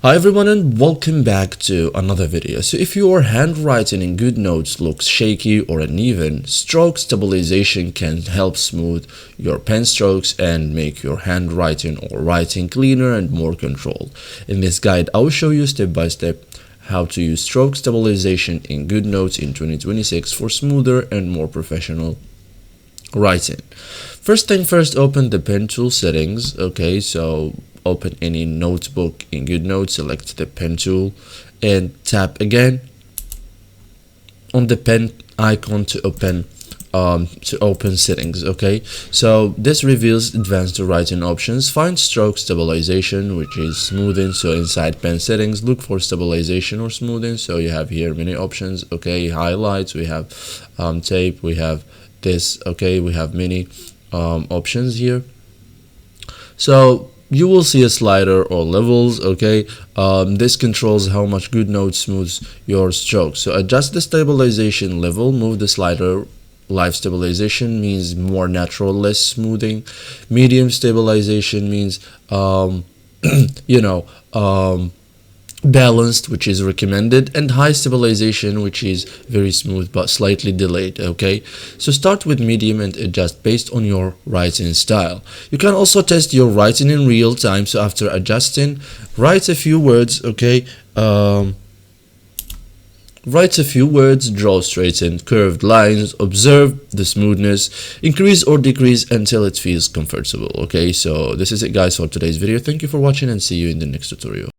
Hi everyone and welcome back to another video. So if your handwriting in Goodnotes looks shaky or uneven, stroke stabilization can help smooth your pen strokes and make your handwriting or writing cleaner and more controlled. In this guide, I will show you step by step how to use stroke stabilization in Goodnotes in 2026 for smoother and more professional writing. First thing first, open the pen tool settings. Okay, so open any notebook in Goodnotes, select the pen tool and tap again on the pen icon to open settings. Okay, so this reveals advanced writing options. Find stroke stabilization, which is smoothing. So inside pen settings, look for stabilization or smoothing. So you have here many options. Okay, highlights, we have tape, we have this. Okay, we have many options here. So you will see a slider or levels. Okay, this controls how much Goodnotes smooths your strokes. So adjust the stabilization level, move the slider. Live stabilization means more natural, less smoothing. Medium stabilization means balanced, which is recommended, and high stabilization, which is very smooth but slightly delayed. Okay, so start with medium and adjust based on your writing style. You can also test your writing in real time. So after adjusting, write a few words. Okay, write a few words, draw straight and curved lines, observe the smoothness, increase or decrease until it feels comfortable. Okay, so this is it guys for today's video. Thank you for watching and see you in the next tutorial.